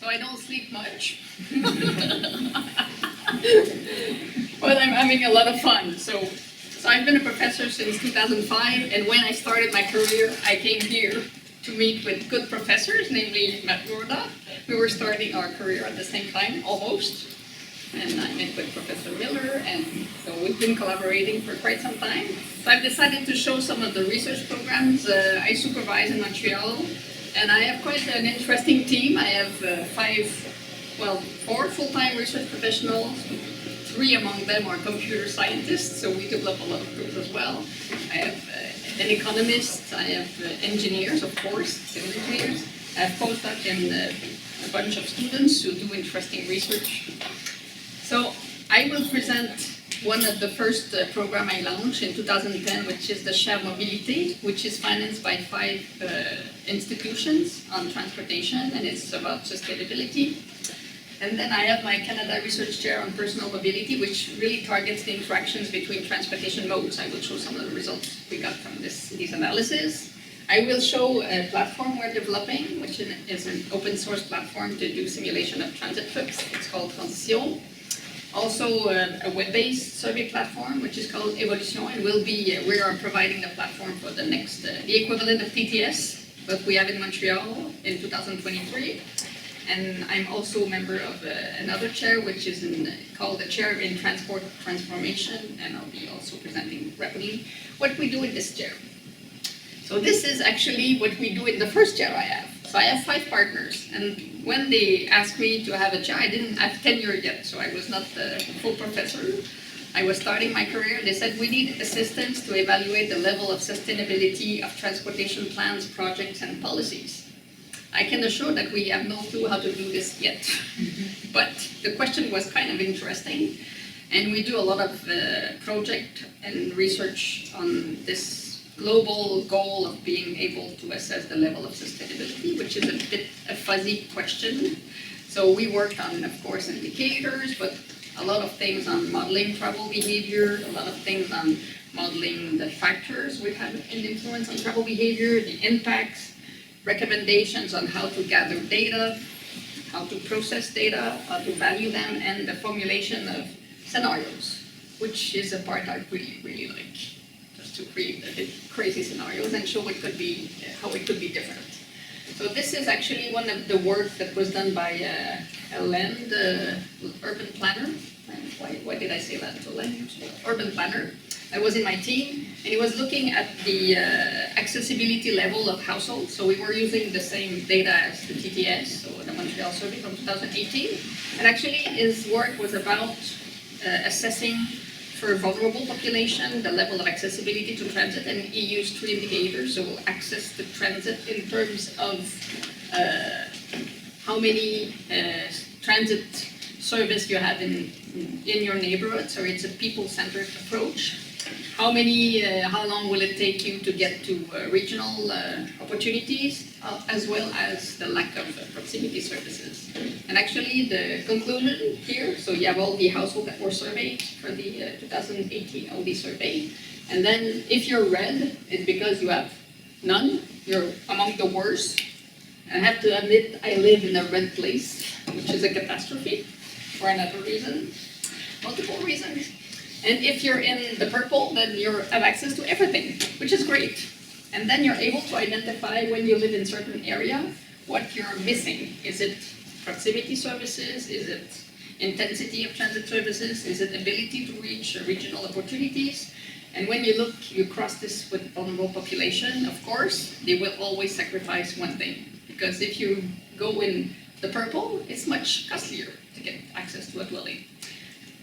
so I don't sleep much. But I'm having a lot of fun. So I've been a professor since 2005, and when I started my career, I came here to meet with good professors, namely Matt Gorda. We were starting our career at the same time, almost. And I met with Professor Miller, and so we've been collaborating for quite some time. So I've decided to show some of the research programs I supervise in Montreal, and I have quite an interesting team. I have four full-time research professionals. 3 among them are computer scientists, so we develop a lot of tools as well. I have an economist, I have engineers, of course, civil engineers. I have postdoc and a bunch of students who do interesting research. So I will present one of the first program I launched in 2010, which is the Shared Mobility, which is financed by 5 institutions on transportation, and it's about sustainability. And then I have my Canada Research Chair on Personal Mobility, which really targets the interactions between transportation modes. I will show some of the results we got from these analyses. I will show a platform we're developing, which is an open source platform to do simulation of transit trips. It's called Transition. Also a web-based survey platform, which is called Evolution, and we are providing the platform for the next, the equivalent of TTS, but we have in Montreal in 2023. And I'm also a member of another chair, which is called the Chair in Transport Transformation, and I'll be also presenting rapidly what we do in this chair. So this is actually what we do in the first chair I have. So I have 5 partners, and when they asked me to have a chair, I didn't have tenure yet, so I was not a full professor. I was starting my career. They said we need assistance to evaluate the level of sustainability of transportation plans, projects, and policies. I can assure that we have no clue how to do this yet, but the question was kind of interesting, and we do a lot of project and research on this global goal of being able to assess the level of sustainability, which is a bit a fuzzy question. So we worked on, of course, indicators, but a lot of things on modeling travel behavior, a lot of things on modeling the factors we have an influence on travel behavior, the impacts, recommendations on how to gather data, how to process data, how to value them, and the formulation of scenarios, which is a part I really, really like, just to create a bit crazy scenarios and show how it could be different. So this is actually one of the work that was done by Hélène, the urban planner. Why did I say that? Hélène, urban planner. I was in my team, and he was looking at the accessibility level of households. So we were using the same data as the TTS, so the Montreal survey from 2018. And actually, his work was about assessing for vulnerable population the level of accessibility to transit, and he used 3 indicators. So access to transit in terms of how many transit service you have in your neighborhood. So it's a people-centered approach. How long will it take you to get to regional opportunities, as well as the lack of proximity services? And actually, the conclusion here, so you have all the households that were surveyed for the 2018 OD survey. And then if you're red, it's because you have none. You're among the worst. And I have to admit, I live in a red place, which is a catastrophe for another reason, multiple reasons. And if you're in the purple, then you have access to everything, which is great. And then you're able to identify when you live in certain area, what you're missing. Is it proximity services? Is it intensity of transit services? Is it ability to reach regional opportunities? And when you look, you cross this with vulnerable population, of course, they will always sacrifice one thing. Because if you go in the purple, it's much costlier to get access to a dwelling.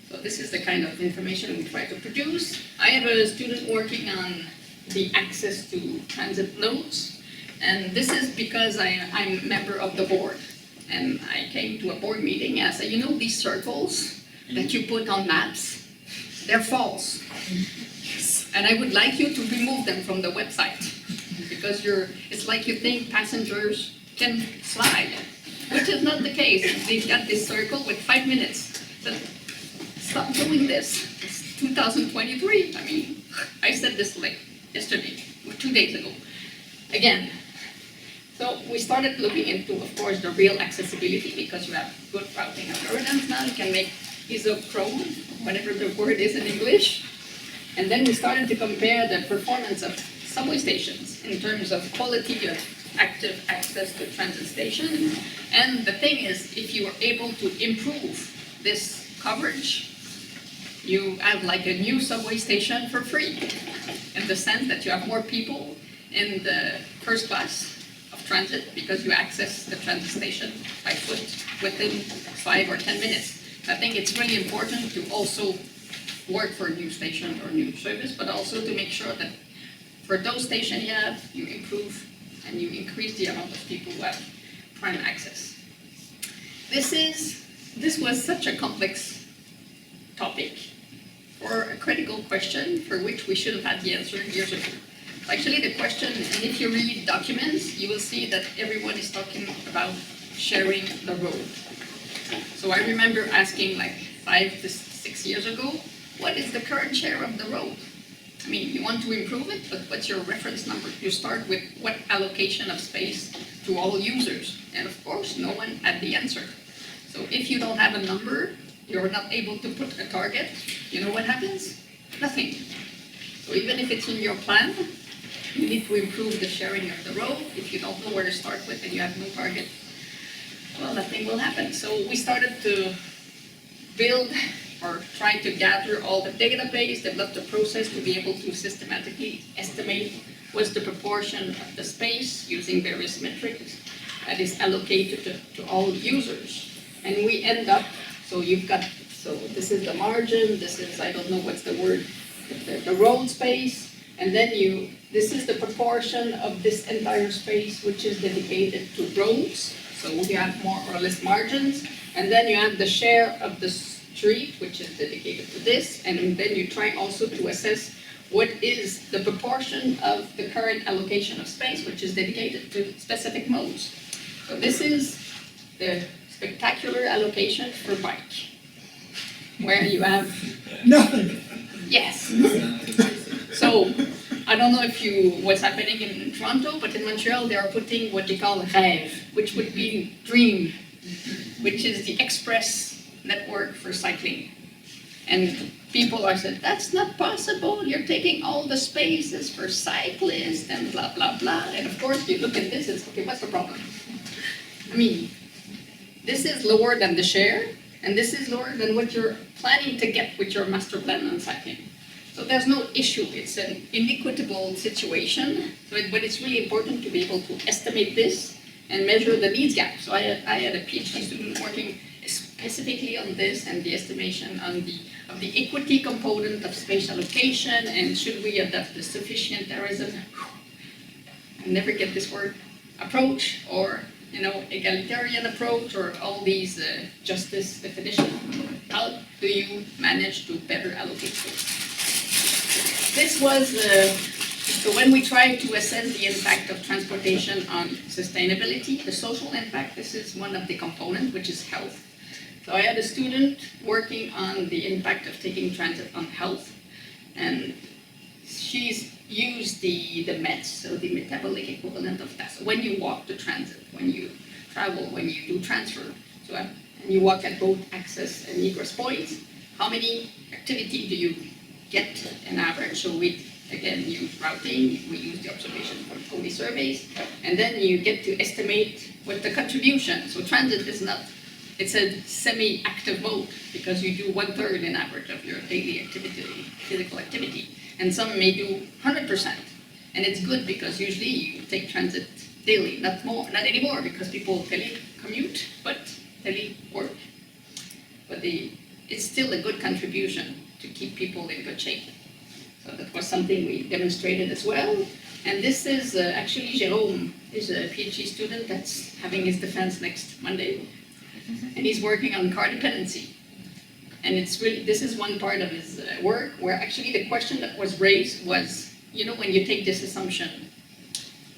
So this is the kind of information we try to produce. I have a student working on the access to transit nodes, and this is because I'm a member of the board. And I came to a board meeting and I said, you know these circles that you put on maps, they're false. And I would like you to remove them from the website, because it's like you think passengers can slide, which is not the case. They've got this circle with 5 minutes. So, stop doing this. It's 2023. I mean, I said this like yesterday or 2 days ago. Again, So we started looking into, of course, the real accessibility, because you have good routing algorithms now. You can make isochrone, whatever the word is in English. And then we started to compare the performance of subway stations in terms of quality of active access to transit station. And the thing is, if you are able to improve this coverage, you have like a new subway station for free, in the sense that you have more people in the first class of transit because you access the transit station by foot within 5 or 10 minutes. I think it's really important to also work for a new station or new service, but also to make sure that for those stations you have, you improve and you increase the amount of people who have prime access. This was such a complex topic for a critical question for which we should have had the answer years ago. Actually, the question, and if you read documents, you will see that everyone is talking about sharing the road. So I remember asking like 5 to 6 years ago, what is the current share of the road? I mean, you want to improve it, but what's your reference number? You start with what allocation of space to all users. And of course, no one had the answer. So if you don't have a number, you're not able to put a target, you know what happens? Nothing. So even if it's in your plan, you need to improve the sharing of the road. If you don't know where to start with and you have no target, well, nothing will happen. So we started to build or try to gather all the database, develop the process to be able to systematically estimate what's the proportion of the space using various metrics that is allocated to all users. And we end up, so this is the margin, this is, I don't know what's the word, the road space, and then this is the proportion of this entire space which is dedicated to roads. So you have more or less margins, and then you have the share of the street, which is dedicated to this, and then you try also to assess what is the proportion of the current allocation of space, which is dedicated to specific modes. So this is the spectacular allocation for bike, where you have nothing. Yes. So I don't know what's happening in Toronto, but in Montreal they are putting what they call rêve, which would be dream, which is the express network for cycling. And people are saying, that's not possible, you're taking all the spaces for cyclists and blah, blah, blah. And of course, you look at this, it's, okay, what's the problem? I mean, this is lower than the share, and this is lower than what you're planning to get with your master plan on cycling. So there's no issue, it's an inequitable situation, but it's really important to be able to estimate this and measure the needs gap. So I had a PhD student working specifically on this and the estimation of the equity component of space allocation, and should we adopt the sufficientarism, I never get this word, approach, or egalitarian approach, or all these justice definitions. How do you manage to better allocate space? This was so when we try to assess the impact of transportation on sustainability, the social impact, this is one of the components, which is health. So I had a student working on the impact of taking transit on health, and she's used the METs, so the metabolic equivalent of that. So when you walk to transit, when you travel, when you do transfer, so and you walk at both access and egress points, how many activity do you get an average? So we again use routing, we use the observation from Poly surveys, and then you get to estimate what the contribution. So transit is not, it's a semi-active mode because you do 1/3 in average of your daily activity, physical activity, and some may do 100%. And it's good because usually you take transit daily, not anymore because people telecommute, but telework. But it's still a good contribution to keep people in good shape. So that was something we demonstrated as well. And this is actually Jérôme is a PhD student that's having his defense next Monday. And he's working on car dependency. And it's really, this is one part of his work where actually the question that was raised was, when you take this assumption,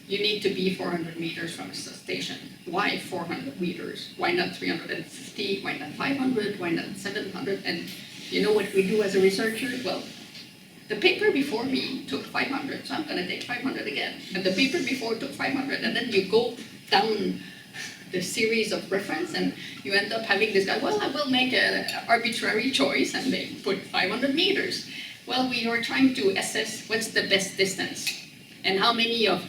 you need to be 400 meters from a station. Why 400 meters? Why not 350? Why not 500? Why not 700? And you know what we do as a researcher? Well, the paper before me took 500, so I'm going to take 500 again. And the paper before took 500, and then you go down the series of reference, and you end up having this guy, well, I will make an arbitrary choice and they put 500 meters. Well, we are trying to assess what's the best distance and how many of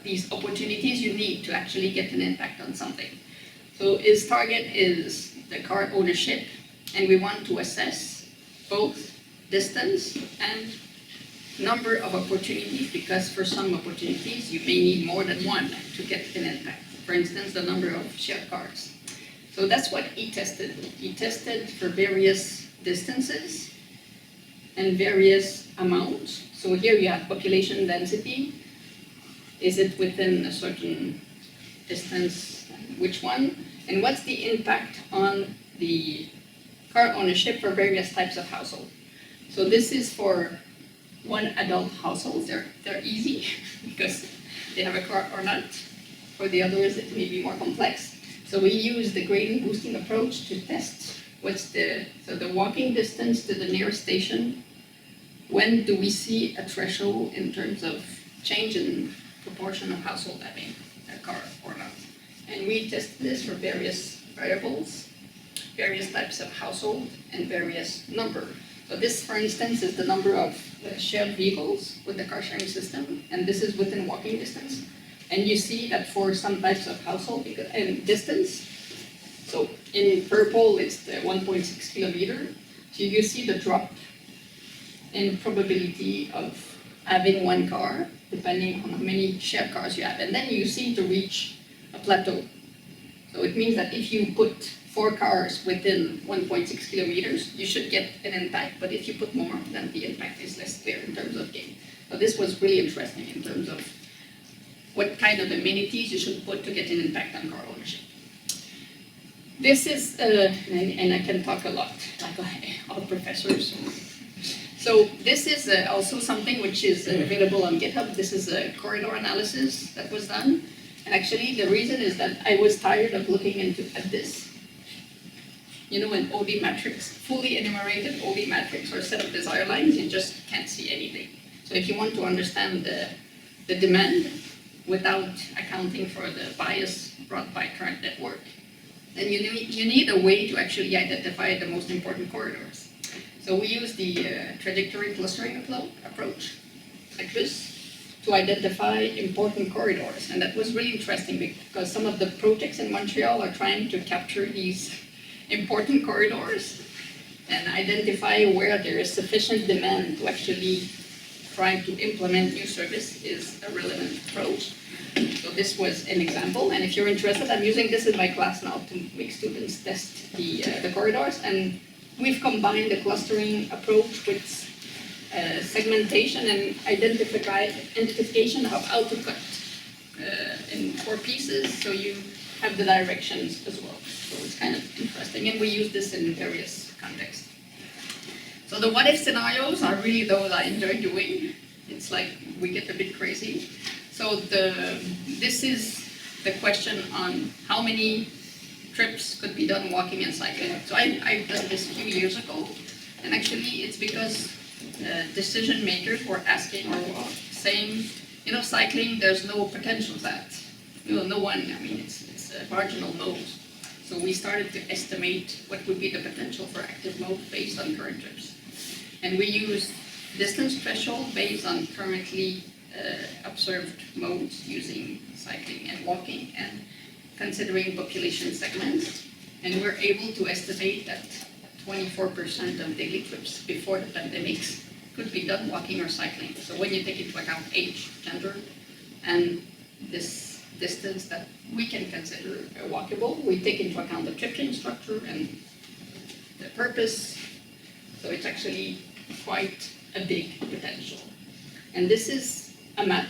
these opportunities you need to actually get an impact on something. So his target is the car ownership, and we want to assess both distance and number of opportunities, because for some opportunities you may need more than one to get an impact. For instance, the number of shared cars. So that's what he tested. He tested for various distances and various amounts. So here you have population density. Is it within a certain distance? Which one? And what's the impact on the car ownership for various types of household? So this is for one adult household. They're easy because they have a car or not. For the others, it may be more complex. So we use the gradient boosting approach to test what's the walking distance to the nearest station. When do we see a threshold in terms of change in proportion of household having a car or not? And we test this for various variables, various types of household, and various number. So this, for instance, is the number of shared vehicles with the car sharing system, and this is within walking distance. And you see that for some types of household and distance, so in purple it's the 1.6 kilometer, so you see the drop in probability of having one car, depending on how many shared cars you have. And then you seem to reach a plateau. So it means that if you put 4 cars within 1.6 kilometers, you should get an impact, but if you put more, then the impact is less clear in terms of gain. So this was really interesting in terms of what kind of amenities you should put to get an impact on car ownership. This is, and I can talk a lot, like all professors. So this is also something which is available on GitHub. This is a corridor analysis that was done. And actually the reason is that I was tired of looking at this. You know, an OD matrix, fully enumerated OD matrix or set of desire lines, you just can't see anything. So if you want to understand the demand, without accounting for the bias brought by current network, then you need a way to actually identify the most important corridors. So we use the trajectory clustering approach, like this, to identify important corridors. And that was really interesting because some of the projects in Montreal are trying to capture these important corridors and identify where there is sufficient demand to actually trying to implement new service is a relevant approach. So this was an example, and if you're interested, I'm using this in my class now to make students test the corridors, and we've combined the clustering approach with segmentation and identification of how to cut in 4 pieces, so you have the directions as well. So it's kind of interesting, and we use this in various contexts. So the what-if scenarios are really those I enjoy doing. It's like we get a bit crazy. So this is the question on how many trips could be done walking and cycling. So I've done this a few years ago, and actually it's because decision makers were asking or saying, you know, cycling, there's no potential that, you know, no one, I mean, it's a marginal mode. So we started to estimate what would be the potential for active mode based on current trips. And we use distance threshold based on currently observed modes using cycling and walking and considering population segments. And we're able to estimate that 24% of daily trips before the pandemics could be done walking or cycling. So when you take into account age, gender, and this distance that we can consider walkable, we take into account the trip change structure and the purpose. So it's actually quite a big potential. And this is a map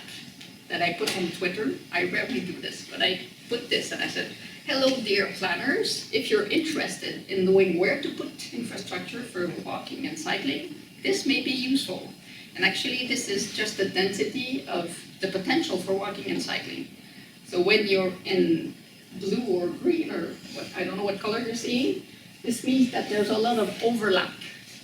that I put on Twitter. I rarely do this, but I put this and I said, hello dear planners, if you're interested in knowing where to put infrastructure for walking and cycling, this may be useful. And actually this is just the density of the potential for walking and cycling. So when you're in blue or green or what, I don't know what color you're seeing, this means that there's a lot of overlap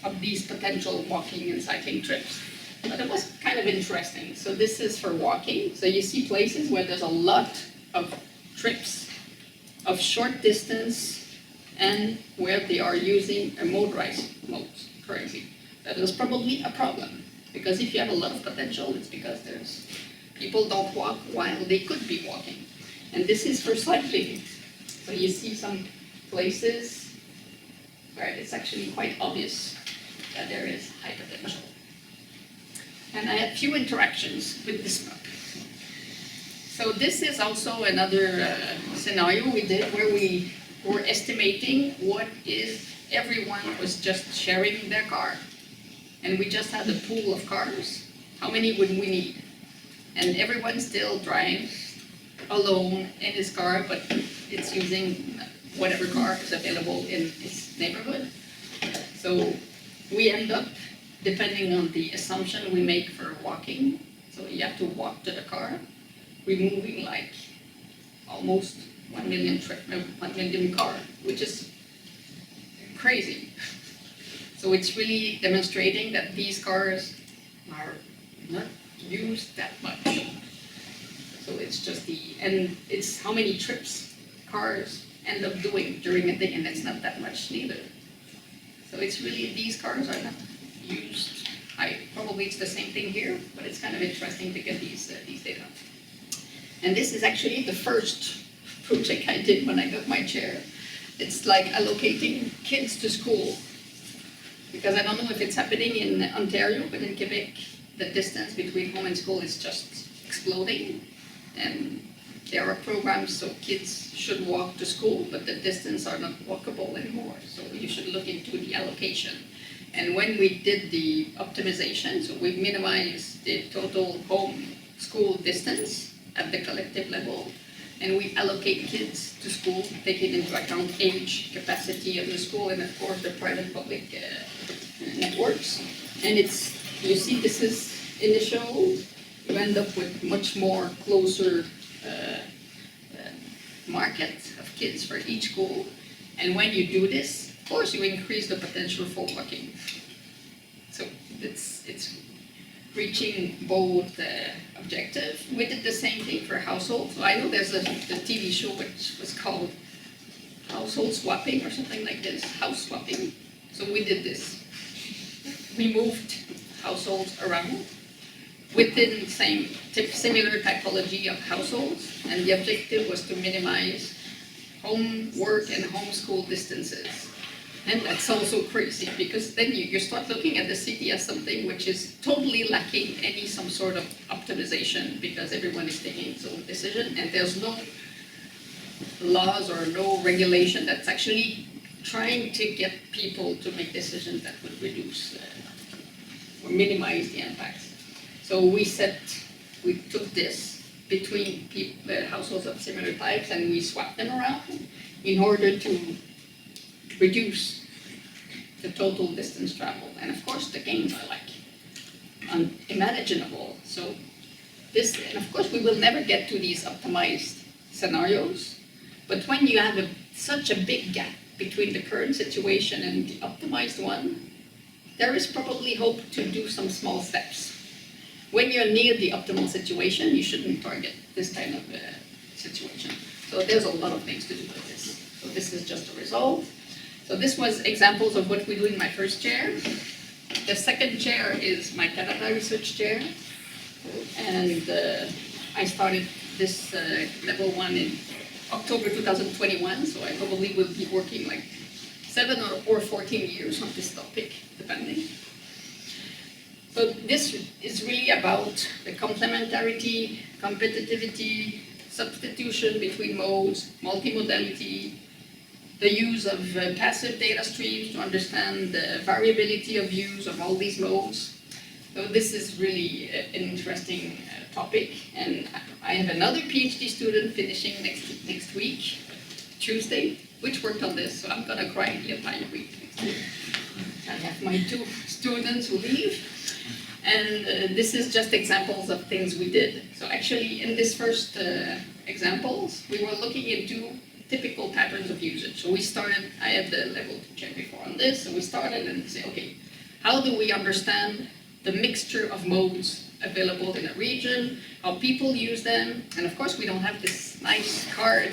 of these potential walking and cycling trips. But it was kind of interesting. So this is for walking. So you see places where there's a lot of trips of short distance and where they are using a motorized mode currently. That is probably a problem, because if you have a lot of potential, it's because people don't walk while they could be walking. And this is for cycling. So you see some places where it's actually quite obvious that there is high potential. And I had few interactions with this map. So this is also another scenario we did where we were estimating what if everyone was just sharing their car. And we just had a pool of cars. How many would we need? And everyone still drives alone in his car, but it's using whatever car is available in his neighborhood. So we end up, depending on the assumption we make for walking, so you have to walk to the car, removing like almost 1 million car, which is crazy. So it's really demonstrating that these cars are not used that much. So it's just and it's how many trips cars end up doing during a day, and that's not that much neither. So it's really, these cars are not used. Probably it's the same thing here, but it's kind of interesting to get these data. And this is actually the first project I did when I got my chair. It's like allocating kids to school. Because I don't know if it's happening in Ontario, but in Quebec, the distance between home and school is just exploding. And there are programs so kids should walk to school, but the distance are not walkable anymore. So you should look into the allocation. And when we did the optimization, so we minimized the total home school distance at the collective level, and we allocate kids to school, taking into account age, capacity of the school, and of course the private public networks. And you see this is initial, you end up with much more closer market of kids for each school. And when you do this, of course you increase the potential for walking. So it's reaching both objectives. We did the same thing for households. So I know there's a TV show which was called Household Swapping or something like this, house swapping. So we did this. We moved households around within similar typology of households, and the objective was to minimize home work and homeschool distances. And that's also crazy, because then you start looking at the city as something which is totally lacking some sort of optimization, because everyone is taking its own decision, and there's no laws or no regulation that's actually trying to get people to make decisions that would reduce or minimize the impacts. So we took this between households of similar types, and we swapped them around in order to reduce the total distance traveled. And of course the gains are like unimaginable. So and of course we will never get to these optimized scenarios, but when you have such a big gap between the current situation and the optimized one, there is probably hope to do some small steps. When you're near the optimal situation, you shouldn't target this kind of situation. So there's a lot of things to do with this. So this is just a result. So this was examples of what we do in my first chair. The second chair is my Canada research chair. And I started this level 1 in October 2021, so I probably will be working like 7 or 14 years on this topic, depending. So this is really about the complementarity, competitivity, substitution between modes, multimodality, the use of passive data streams to understand the variability of use of all these modes. So this is really an interesting topic, and I have another PhD student finishing next week, Tuesday, which worked on this, so I'm gonna cry the entire week next week. I have my 2 students who leave. And this is just examples of things we did. So actually, in this first examples, we were looking into typical patterns of usage. So we started, I had the level 2 check before on this, so we started and say, okay, how do we understand the mixture of modes available in a region? how people use them, and of course we don't have this nice card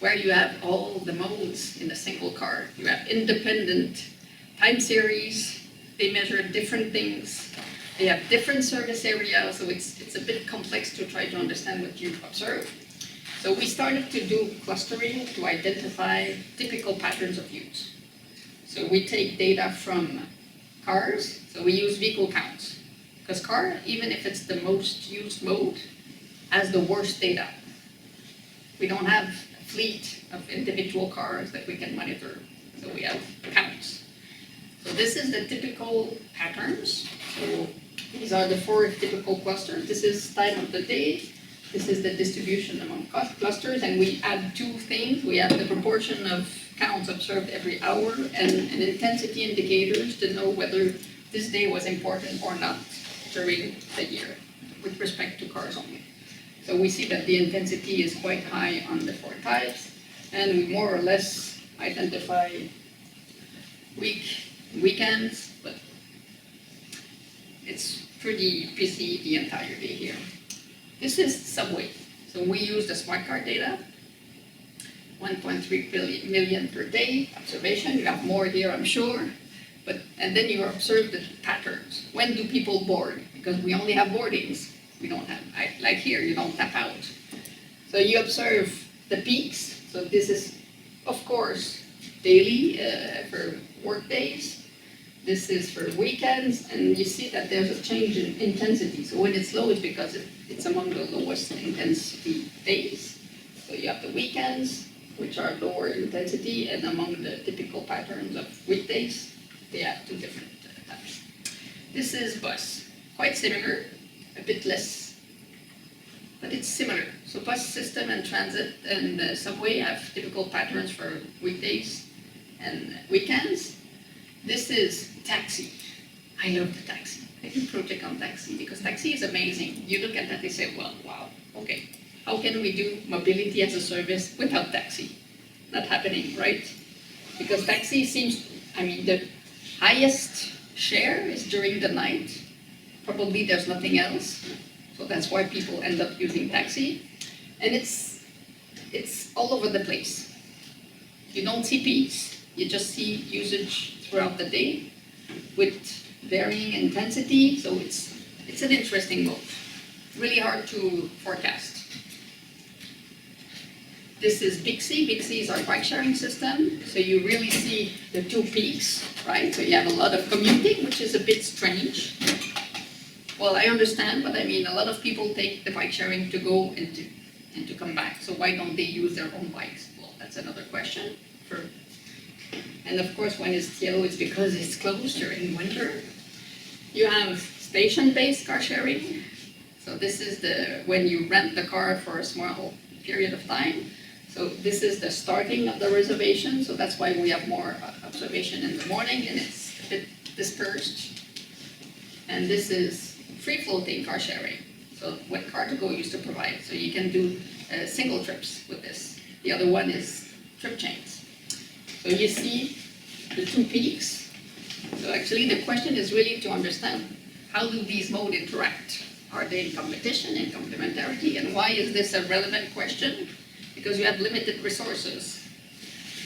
where you have all the modes in a single card. You have independent time series, they measure different things, they have different service areas, so it's a bit complex to try to understand what you observe. So we started to do clustering to identify typical patterns of use. So we take data from cars, so we use vehicle counts. Because car, even if it's the most used mode, has the worst data. We don't have a fleet of individual cars that we can monitor, so we have counts. So this is the typical patterns. So these are the 4 typical clusters. This is time of the day. This is the distribution among clusters, and we add 2 things. We have the proportion of counts observed every hour and an intensity indicators to know whether this day was important or not during the year with respect to cars only. So we see that the intensity is quite high on the 4 types, and we more or less identify weekends, but it's pretty busy the entire day here. This is subway. So we use the smart card data, 1.3 million per day observation. You have more here, I'm sure. And then you observe the patterns. When do people board? Because we only have boardings. We don't have, like here, you don't tap out. So you observe the peaks. So this is, of course, daily for work days. This is for weekends, and you see that there's a change in intensity. So when it's low, it's because it's among the lowest intensity days. So you have the weekends, which are lower intensity, and among the typical patterns of weekdays, they have 2 different types. This is bus, quite similar, a bit less, but it's similar. So bus system and transit and subway have typical patterns for weekdays and weekends. This is taxi. I love the taxi. I do project on taxi because taxi is amazing. You look at that, they say, well, wow, okay. How can we do mobility as a service without taxi? Not happening, right? Because taxi seems, the highest share is during the night. Probably there's nothing else. So that's why people end up using taxi. And it's all over the place. You don't see peaks. You just see usage throughout the day with varying intensity. So it's an interesting mode. Really hard to forecast. This is Bixi. Bixi is our bike sharing system. So you really see the 2 peaks, right? So you have a lot of commuting, which is a bit strange. Well, I understand, but a lot of people take the bike sharing to go and to come back. So why don't they use their own bikes? Well, that's another question. And of course, when it's yellow, it's because it's closed during winter. You have station-based car sharing. So this is when you rent the car for a small period of time. So this is the starting of the reservation. So that's why we have more observation in the morning, and it's a bit dispersed. And this is free-floating car sharing. So what Car2Go used to provide. So you can do single trips with this. The other one is trip chains. So you see the 2 peaks. So actually the question is really to understand how do these modes interact? Are they in competition, in complementarity? And why is this a relevant question? Because you have limited resources.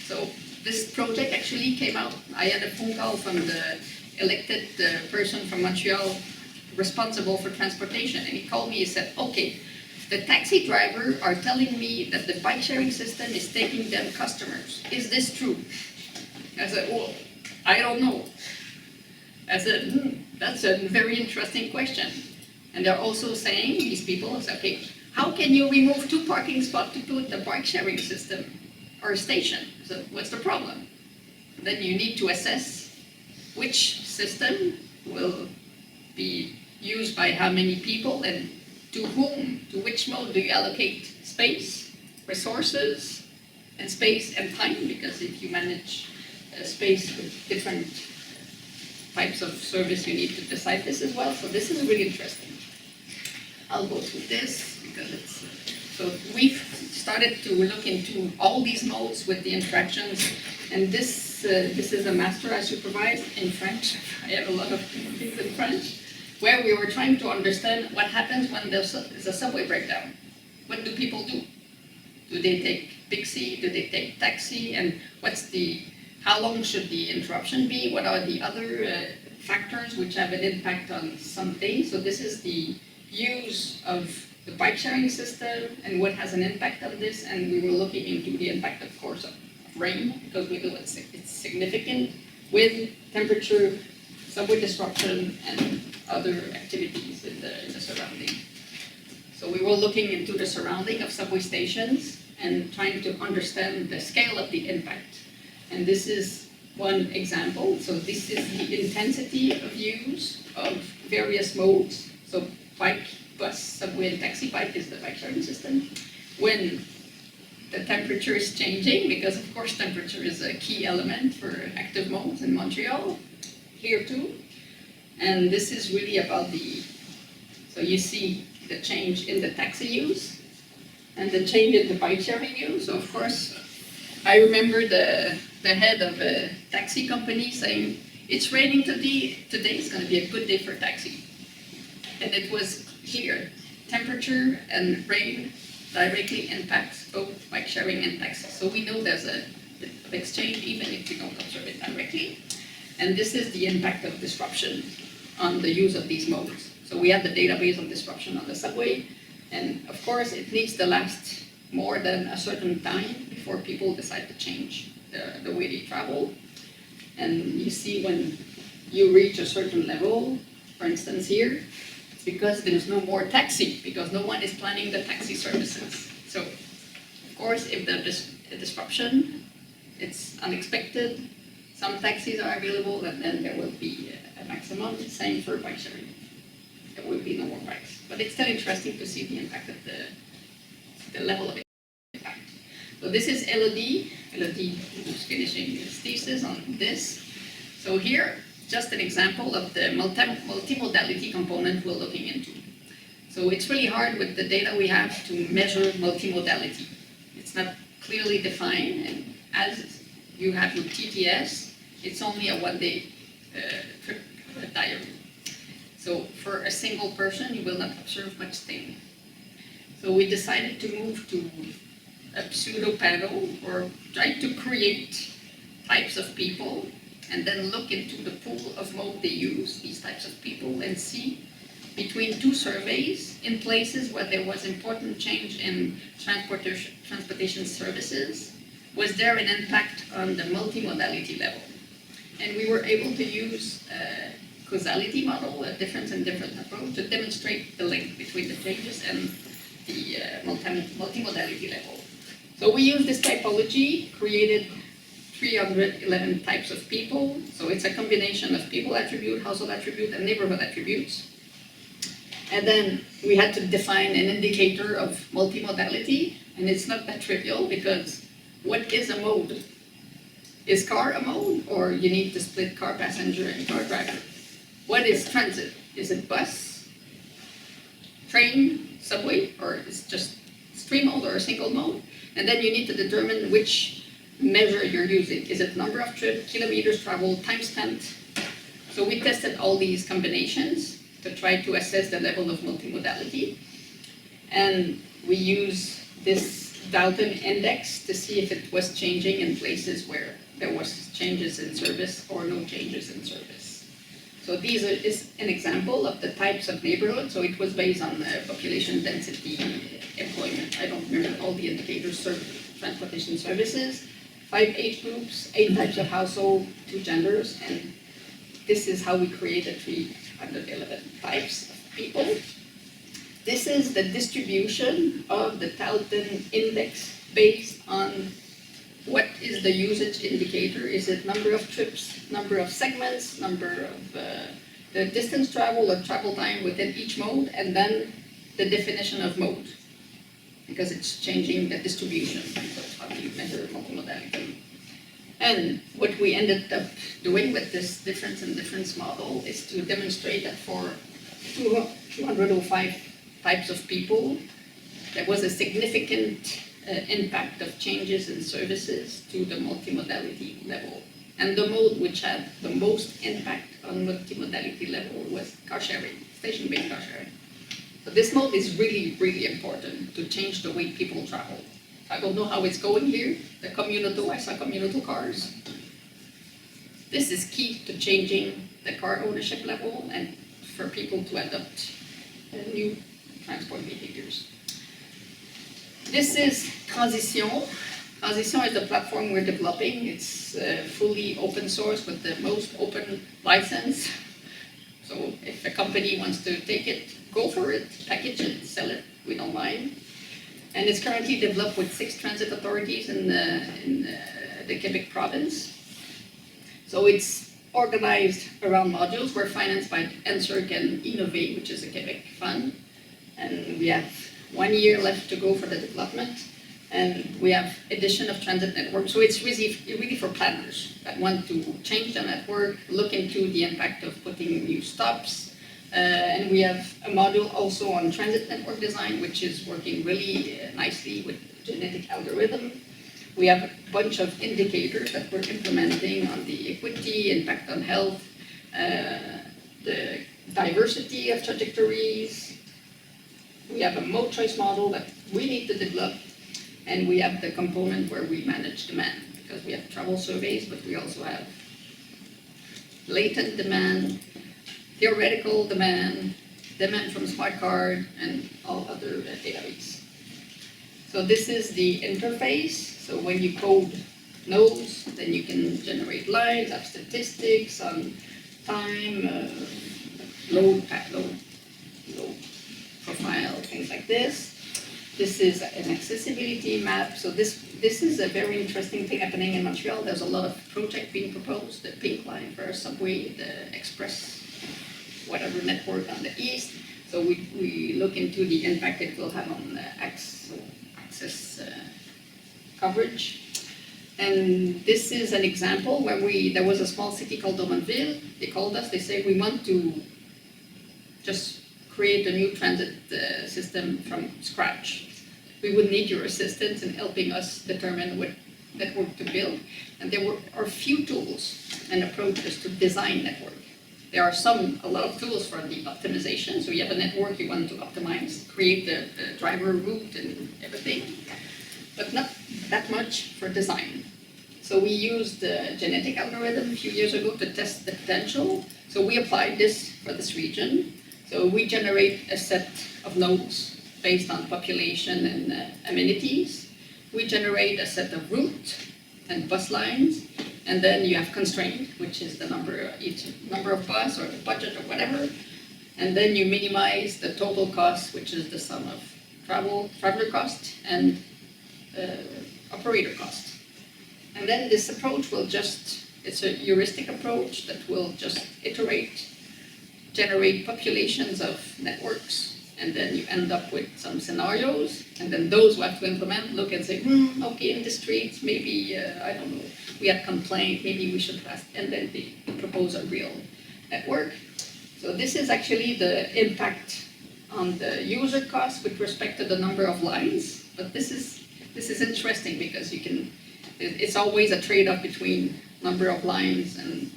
So this project actually came out, I had a phone call from the elected person from Montreal responsible for transportation, and he called me, he said, okay, the taxi driver are telling me that the bike sharing system is taking them customers. Is this true? I said, well, I don't know. I said, that's a very interesting question. And they're also saying, these people, say, okay, how can you remove 2 parking spots to put the bike sharing system or station? So what's the problem? Then you need to assess which system will be used by how many people and to whom, to which mode do you allocate space, resources, and space and time, because if you manage space with different types of service, you need to decide this as well. So this is really interesting. I'll go through this because it's, so we've started to look into all these modes with the interactions, and this is a master I supervise in French. I have a lot of things in French. where we were trying to understand what happens when there's a subway breakdown. What do people do? Do they take Pixie? Do they take taxi? And how long should the interruption be? What are the other factors which have an impact on something? So this is the use of the bike sharing system and what has an impact on this. And we were looking into the impact, of course, of rain, because we know it's significant, with temperature, subway disruption, and other activities in the surrounding. So we were looking into the surrounding of subway stations and trying to understand the scale of the impact. And this is one example. So this is the intensity of use of various modes. So bike, bus, subway, and taxi. Bike is the bike sharing system. When the temperature is changing, because of course temperature is a key element for active modes in Montreal, here too. And this is really about so you see the change in the taxi use and the change in the bike sharing use. So of course, I remember the head of a taxi company saying, it's raining today, it's going to be a good day for taxi. And it was here, temperature and rain directly impacts both bike sharing and taxi. So we know there's an exchange even if we don't observe it directly. And this is the impact of disruption on the use of these modes. So we have the database of disruption on the subway, and of course it needs to last more than a certain time before people decide to change the way they travel. And you see when you reach a certain level, for instance here, it's because there's no more taxi, because no one is planning the taxi services. So of course if there's a disruption, it's unexpected, some taxis are available, and then there will be a maximum. Same for bike sharing. There will be no more bikes. But it's still interesting to see the impact of the level of impact. So this is Elodie. Elodie is finishing his thesis on this. So here, just an example of the multimodality component we're looking into. So it's really hard with the data we have to measure multimodality. It's not clearly defined, and as you have with TTS, it's only a one-day trip diary. So for a single person, you will not observe much thing. So we decided to move to a pseudo panel, or try to create types of people and then look into the pool of mode they use, these types of people, and see between two surveys in places where there was important change in transportation services, was there an impact on the multimodality level? And we were able to use a causality model, a difference in different approach, to demonstrate the link between the changes and the multimodality level. So we used this typology, created 311 types of people. So it's a combination of people attribute, household attribute, and neighborhood attributes. And then we had to define an indicator of multimodality, and it's not that trivial, because what is a mode? Is car a mode, or you need to split car passenger and car driver? What is transit? Is it bus, train, subway, or is it just stream mode or a single mode? And then you need to determine which measure you're using. Is it number of trips, kilometers traveled, time spent? So we tested all these combinations to try to assess the level of multimodality. And we use this Dalton index to see if it was changing in places where there was changes in service or no changes in service. So these is an example of the types of neighborhoods. So it was based on population density, employment. I don't remember all the indicators, transportation services, 5 age groups, 8 types of household, 2 genders, and this is how we created 311 types of people. This is the distribution of the Dalton index based on what is the usage indicator. Is it number of trips, number of segments, number of the distance travel or travel time within each mode, and then the definition of mode, because it's changing the distribution. So how do you measure multimodality? And what we ended up doing with this difference in difference model is to demonstrate that for 205 types of people, there was a significant impact of changes in services to the multimodality level. And the mode which had the most impact on multimodality level was car sharing. station-based car sharing. So this mode is really, really important to change the way people travel. I don't know how it's going here, the communal, I saw communal cars. This is key to changing the car ownership level and for people to adopt new transport behaviors. This is Transition. Transition is the platform we're developing. It's fully open source with the most open license. So if a company wants to take it, go for it, package it, sell it, we don't mind. And it's currently developed with 6 transit authorities in the Quebec province. So it's organized around modules. We're financed by NSERC and Innovate, which is a Quebec fund. And we have 1 year left to go for the development. And we have addition of transit network. So it's really for planners that want to change the network, look into the impact of putting new stops. And we have a module also on transit network design, which is working really nicely with genetic algorithm. We have a bunch of indicators that we're implementing on the equity, impact on health, the diversity of trajectories. We have a mode choice model that we need to develop, and we have the component where we manage demand, because we have travel surveys, but we also have latent demand, theoretical demand, demand from smart card, and all other databases. So this is the interface. So when you code nodes, then you can generate lines, have statistics on time, load profile, things like this. This is an accessibility map. So this is a very interesting thing happening in Montreal. There's a lot of projects being proposed, the pink line for subway, the express, whatever network on the east. So we look into the impact it will have on access coverage. And this is an example where there was a small city called Drummondville. They called us, they said, we want to just create a new transit system from scratch. We would need your assistance in helping us determine what network to build. And there are few tools and approaches to design network. There are a lot of tools for the optimization. So you have a network you want to optimize, create the driver route and everything, but not that much for design. So we used the genetic algorithm a few years ago to test the potential. So we applied this for this region. So we generate a set of nodes based on population and amenities. We generate a set of route and bus lines, and then you have constraint, which is the each number of bus or the budget or whatever. And then you minimize the total cost, which is the sum of traveler cost and operator cost. And then this approach will it's a heuristic approach that will just iterate, generate populations of networks, and then you end up with some scenarios, and then those who have to implement look and say, okay, in the streets, maybe, I don't know, we had complaint, maybe we should pass, and then they propose a real network. So this is actually the impact on the user cost with respect to the number of lines, but this is interesting because it's always a trade-off between number of lines and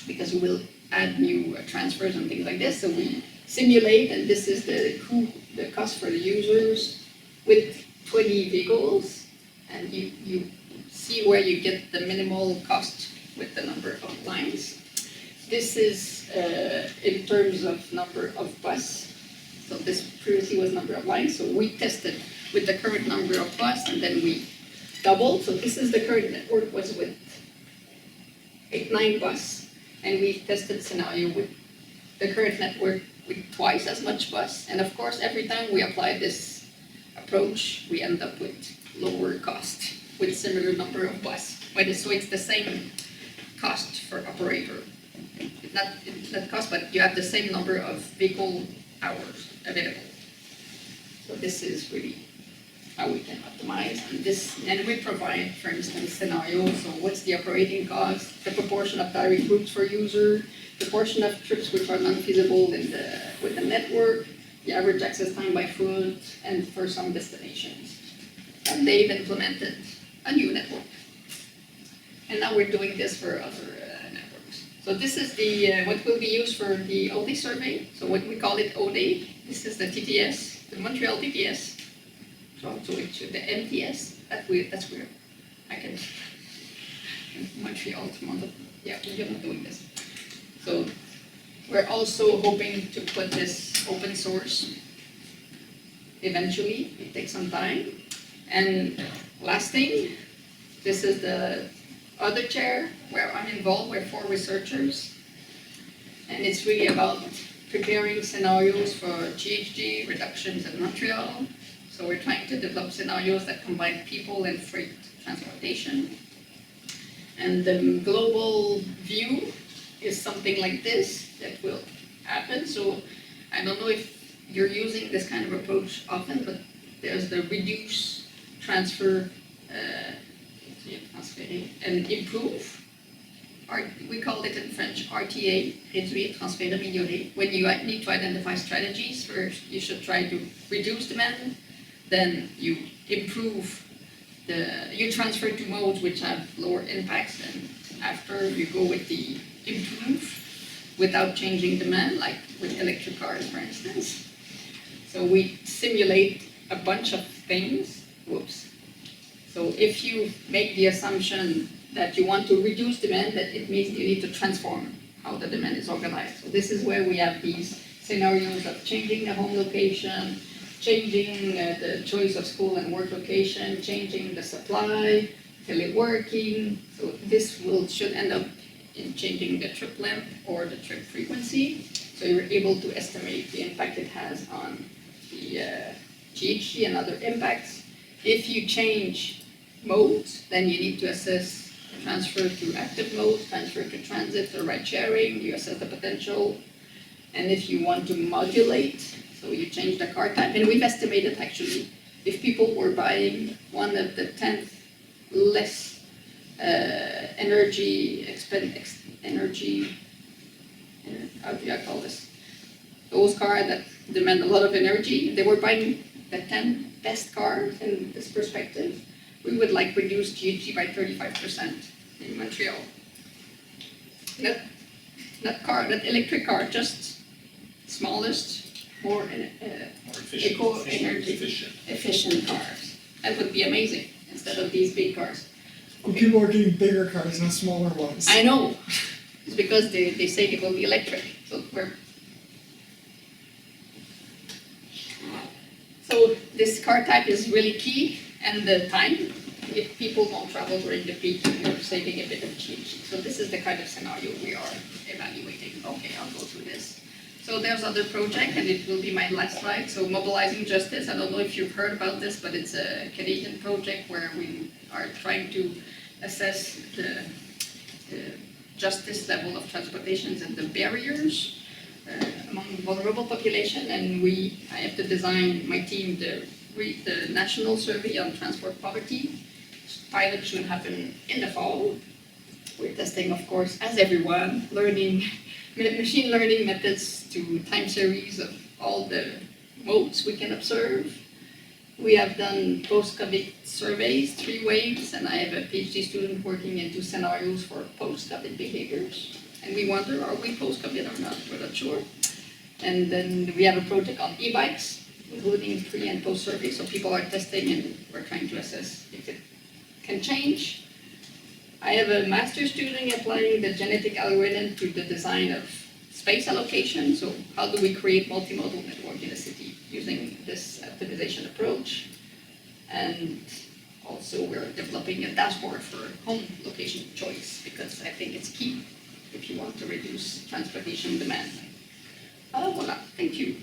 because you will add new transfers and things like this. So we simulate, and this is the cost for the users with 20 vehicles, and you see where you get the minimal cost with the number of lines. This is in terms of number of bus. So this previously was number of lines. So we tested with the current number of bus, and then we doubled. So this is the current network was with 9 bus, and we tested scenario with the current network with twice as much bus. And of course, every time we apply this approach, we end up with lower cost with similar number of bus. So it's the same cost for operator. Not cost, but you have the same number of vehicle hours available. So this is really how we can optimize. And we provide, for instance, scenarios. So what's the operating cost, the proportion of direct routes for user, the portion of trips which are non-feasible with the network, the average access time by foot, and for some destinations. And they've implemented a new network. And now we're doing this for other networks. So this is the what will be used for the ODE survey. So what we call it ODE. This is the TTS, the Montreal TTS. So it's the MTS. That's weird. I can Montreal to Montreal. Yeah, we're not doing this. So we're also hoping to put this open source eventually. It takes some time. And last thing, this is the other chair where I'm involved. We're 4 researchers. And it's really about preparing scenarios for GHG reductions in Montreal. So we're trying to develop scenarios that combine people and freight transportation. And the global view is something like this that will happen. So I don't know if you're using this kind of approach often, but there's the reduce, transfer, and improve. We called it in French RTA, réduire, transférer, améliorer. When you need to identify strategies, first you should try to reduce demand, then you improve you transfer to modes which have lower impacts, and after you go with the improve without changing demand, like with electric cars, for instance. So we simulate a bunch of things. Whoops. So if you make the assumption that you want to reduce demand, that it means you need to transform how the demand is organized. So this is where we have these scenarios of changing the home location, changing the choice of school and work location, changing the supply, teleworking. So this should end up in changing the trip length or the trip frequency. So you're able to estimate the impact it has on the GHG and other impacts. If you change modes, then you need to assess transfer to active mode, transfer to transit or ride sharing. You assess the potential. And if you want to modulate, so you change the car type. And we've estimated actually, if people were buying one of the 10th less how do I call this? Those cars that demand a lot of energy, they were buying the 10 best cars in this perspective, we would like reduce GHG by 35% in Montreal. Not electric car, just smallest, more eco-energy efficient cars. That would be amazing instead of these big cars. Well, people are getting bigger cars, not smaller ones. I know. It's because they say it will be electric. So this car type is really key, and the time. If people don't travel during the peak, you're saving a bit of GHG. So this is the kind of scenario we are evaluating. Okay, I'll go through this. So there's other project, and it will be my last slide. So mobilizing justice. I don't know if you've heard about this, but it's a Canadian project where we are trying to assess the justice level of transportations and the barriers among vulnerable population. And I have to design my team the national survey on transport poverty. Pilot should happen in the fall. We're testing, of course, as everyone, machine learning methods to time series of all the modes we can observe. We have done post-COVID surveys, 3 waves, and I have a PhD student working into scenarios for post-COVID behaviors. And we wonder, are we post-COVID or not? We're not sure. And then we have a project on e-bikes, including pre and post surveys. So people are testing, and we're trying to assess if it can change. I have a master's student applying the genetic algorithm to the design of space allocation. So how do we create multimodal network in a city using this optimization approach? And also we're developing a dashboard for home location choice, because I think it's key if you want to reduce transportation demand. Voilà, thank you.